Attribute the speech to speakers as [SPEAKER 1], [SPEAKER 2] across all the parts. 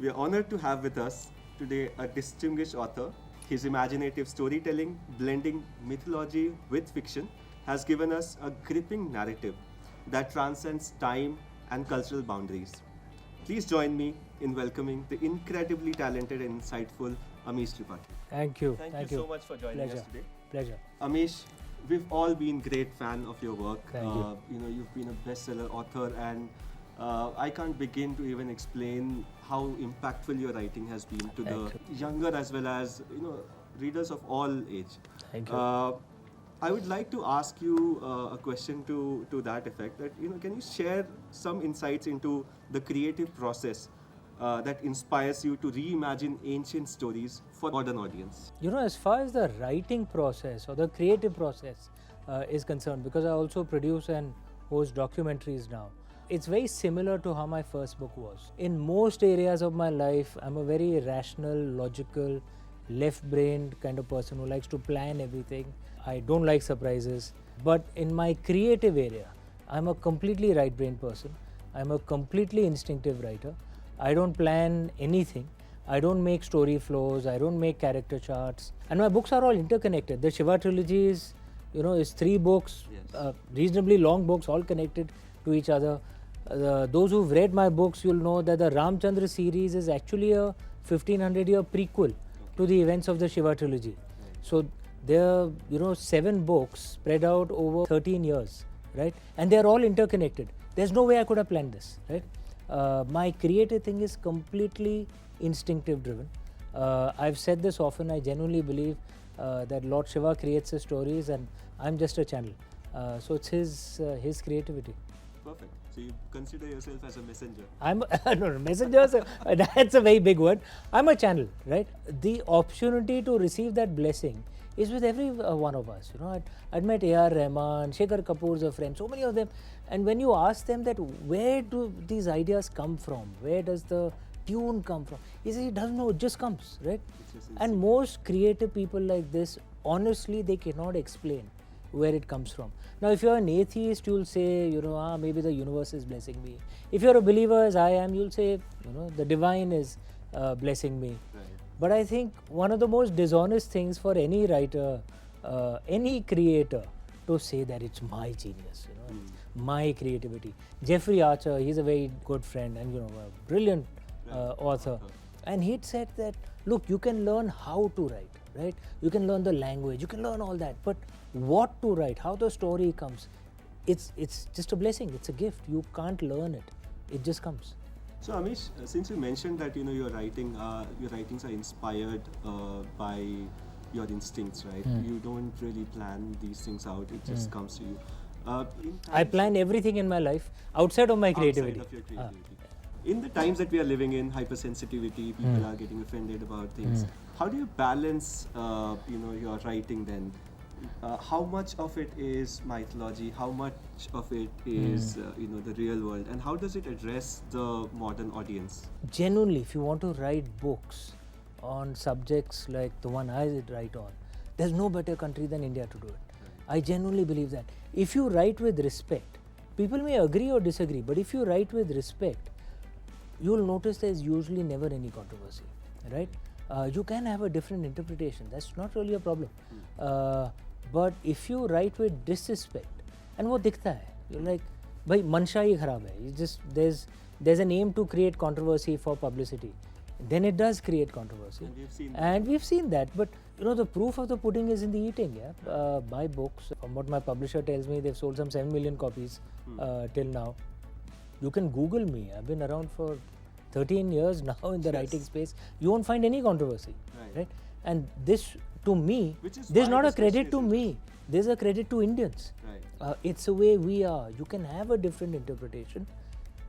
[SPEAKER 1] We are honored to have with us today a distinguished author. His imaginative storytelling, blending mythology with fiction, has given us a gripping narrative that transcends time and cultural boundaries. Please join me in welcoming the incredibly talented and insightful Amish Tripathi.
[SPEAKER 2] Thank you.
[SPEAKER 1] Thank you so much for joining us today.
[SPEAKER 2] Pleasure.
[SPEAKER 1] Amish, we've all been great fan of your work.
[SPEAKER 2] Thank you.
[SPEAKER 1] You've been a bestseller author, and I can't begin to even explain how impactful your writing has been to the younger as well as readers of all age.
[SPEAKER 2] Thank you.
[SPEAKER 1] I would like to ask you a question to that effect. That can you share some insights into the creative process that inspires you to reimagine ancient stories for modern audience?
[SPEAKER 2] As far as the writing process or the creative process is concerned, because I also produce and host documentaries now, it's very similar to how my first book was. In most areas of my life, I'm a very rational, logical, left-brained kind of person who likes to plan everything. I don't like surprises. But in my creative area, I'm a completely right-brained person. I'm a completely instinctive writer. I don't plan anything. I don't make story flows. I don't make character charts. And my books are all interconnected. The Shiva Trilogy is 3 books,
[SPEAKER 1] Yes.
[SPEAKER 2] Reasonably long books, all connected to each other. Those who've read my books, you'll know that the Ram Chandra Series is actually a 1500-year prequel to the events of the Shiva Trilogy. So there are 7 books spread out over 13 years, right? And they're all interconnected. There's no way I could have planned this, right? My creative thing is completely instinctive driven. I've said this often. I genuinely believe that Lord Shiva creates his stories and I'm just a channel. So it's his creativity.
[SPEAKER 1] Perfect. So you consider yourself as a messenger.
[SPEAKER 2] I'm no messenger. That's a very big word. I'm a channel, right? The opportunity to receive that blessing is with every one of us. I'd met A.R. Rahman, Shekhar Kapoor's a friend, so many of them. And when you ask them that where do these ideas come from, where does the tune come from, he says he doesn't know, it just comes, right? And most creative people like this, honestly, they cannot explain where it comes from. Now, if you're an atheist, you'll say, maybe the universe is blessing me. If you're a believer as I am, you'll say, the divine is blessing me.
[SPEAKER 1] Right.
[SPEAKER 2] But I think one of the most dishonest things for any writer, any creator, to say that it's my genius, my creativity. Jeffrey Archer, he's a very good friend and a brilliant author. And he'd said that, look, you can learn how to write, right? You can learn the language, you can learn all that. But what to write, how the story comes, it's just a blessing, it's a gift. You can't learn it, it just comes.
[SPEAKER 1] So Amish, since you mentioned that your writings are inspired by your instincts, right? You don't really plan these things out; it just comes to you.
[SPEAKER 2] I plan everything in my life outside of my creativity.
[SPEAKER 1] Outside of your creativity. In the times that we are living in, hypersensitivity, people are getting offended about things. How do you balance, your writing then? How much of it is mythology? How much of it is, the real world? And how does it address the modern audience?
[SPEAKER 2] Genuinely, if you want to write books on subjects like the one I write on, there's no better country than India to do it. I genuinely believe that. If you write with respect, people may agree or disagree, but if you write with respect, you'll notice there's usually never any controversy, right? You can have a different interpretation. That's not really a problem. But if you write with disrespect, and वो दिखता है, you're like, भाई मंशा ही खराब है. You just there's an aim to create controversy for publicity. Then it does create controversy. And we've seen that. But the proof of the pudding is in the eating. Yeah, my books, from what my publisher tells me, they've sold some 7 million copies till now. You can Google me. I've been around for 13 years now in the writing space. You won't find any controversy, right? And this, to me, this is not a credit to me. This is a credit to Indians.
[SPEAKER 1] Right.
[SPEAKER 2] It's the way we are. You can have a different interpretation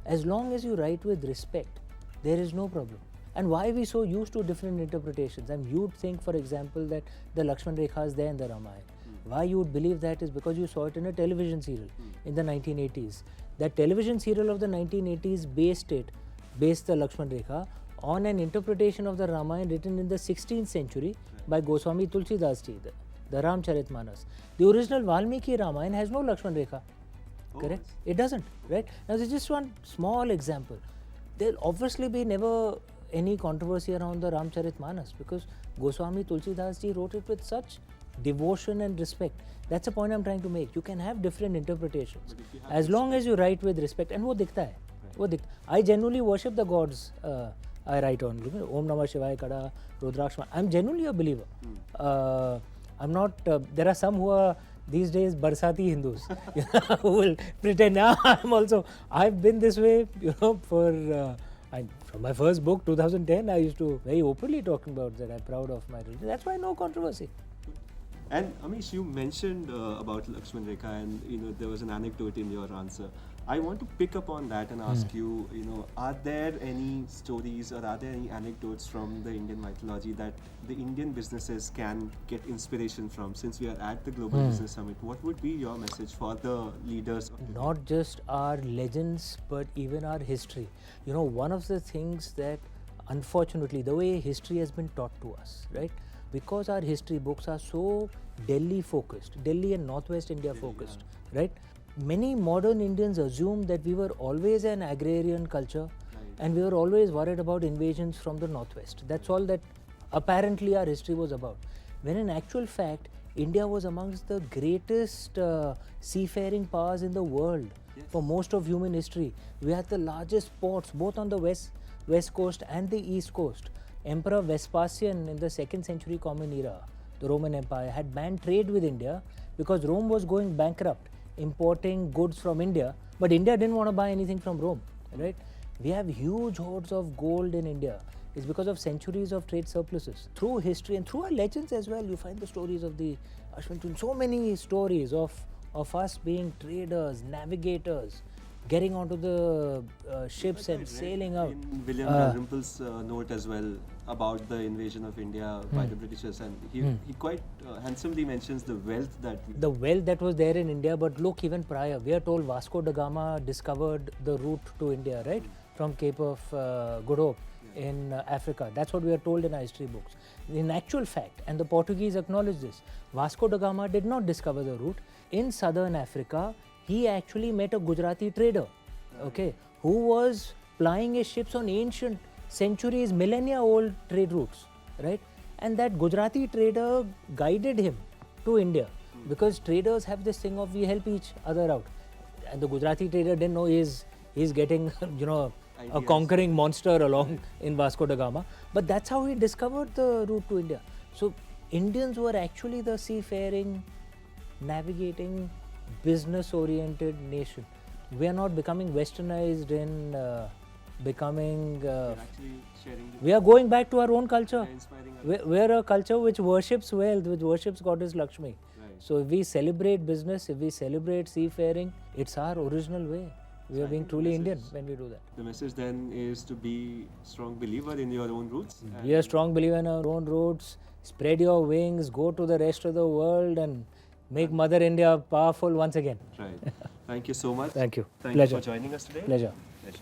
[SPEAKER 2] as long as you write with respect. There is no problem. And why are we so used to different interpretations? And you'd think, for example, that the Lakshman Rekha is there in the Ramayana. Why you would believe that is because you saw it in a television serial in the 1980s. That television serial of the 1980s based the Lakshman Rekha on an interpretation of the Ramayana written in the 16th century by Goswami Tulsidas ji, the Ramcharitmanas. The original Valmiki Ramayana has no Lakshman Rekha. Correct? It doesn't, right? Now, this is just one small example. There'll obviously be never any controversy around the Ramcharitmanas because Goswami Tulsidas ji wrote it with such devotion and respect. That's the point I'm trying to make. You can have different interpretations as long as you write with respect, and वो दिखता है. वो दिखता. I genuinely worship the gods I write on. Om Namah Shivaya Kada, Rudrakshma. I'm genuinely a believer. I'm not. There are some who are these days Barsati Hindus who will pretend. I'm also. I've been this way, for. From my first book, 2010, I used to very openly talking about that I'm proud of my religion. That's why no controversy.
[SPEAKER 1] And Amish, you mentioned about Lakshman Rekha, and there was an anecdote in your answer. I want to pick up on that and ask you, are there any stories or are there any anecdotes from the Indian mythology that the Indian businesses can get inspiration from? Since we are at the Global Business Summit, what would be your message for the leaders?
[SPEAKER 2] Not just our legends, but even our history. One of the things that, unfortunately, the way history has been taught to us, right? Because our history books are so Delhi focused, Delhi and Northwest India focused, right? Many modern Indians assume that we were always an agrarian culture and we were always worried about invasions from the Northwest. That's all that apparently our history was about. When in actual fact, India was amongst the greatest seafaring powers in the world for most of human history. We had the largest ports both on the west coast and the east coast. Emperor Vespasian in the 2nd century Common Era, the Roman Empire, had banned trade with India because Rome was going bankrupt, importing goods from India, but India didn't want to buy anything from Rome, right? We have huge hoards of gold in India. It's because of centuries of trade surpluses. Through history and through our legends as well, you find the stories of the Ashwin Twins. So many stories of us being traders, navigators, getting onto the ships and sailing out.
[SPEAKER 1] In William Dalrymple's note as well about the invasion of India by the Britishers, and he quite handsomely mentions the wealth that
[SPEAKER 2] was there in India. But look, even prior, we are told Vasco da Gama discovered the route to India, right, from Cape of Good Hope in Africa. That's what we are told in our history books. In actual fact, and the Portuguese acknowledge this, Vasco da Gama did not discover the route. In southern Africa, he actually met a Gujarati trader, who was plying his ships on ancient, centuries, millennia-old trade routes, right? And that Gujarati trader guided him to India because traders have this thing of we help each other out. And the Gujarati trader didn't know he's getting, a conquering monster along in Vasco da Gama. But that's how he discovered the route to India. So Indians were actually the seafaring, navigating, business-oriented nation. We are not becoming westernized in becoming. We are going back to our own culture. We are a culture which worships wealth, which worships Goddess Lakshmi.
[SPEAKER 1] Right.
[SPEAKER 2] So if we celebrate business, if we celebrate seafaring, it's our original way. We are being truly Indian when we do that.
[SPEAKER 1] The message then is to be strong believer in your own roots.
[SPEAKER 2] Be a strong believer in our own roots. Spread your wings, go to the rest of the world and make Mother India powerful once again.
[SPEAKER 1] Right. Thank you so much.
[SPEAKER 2] Thank you.
[SPEAKER 1] Thank
[SPEAKER 2] Pleasure.
[SPEAKER 1] you for joining us today.
[SPEAKER 2] Pleasure.
[SPEAKER 1] Pleasure.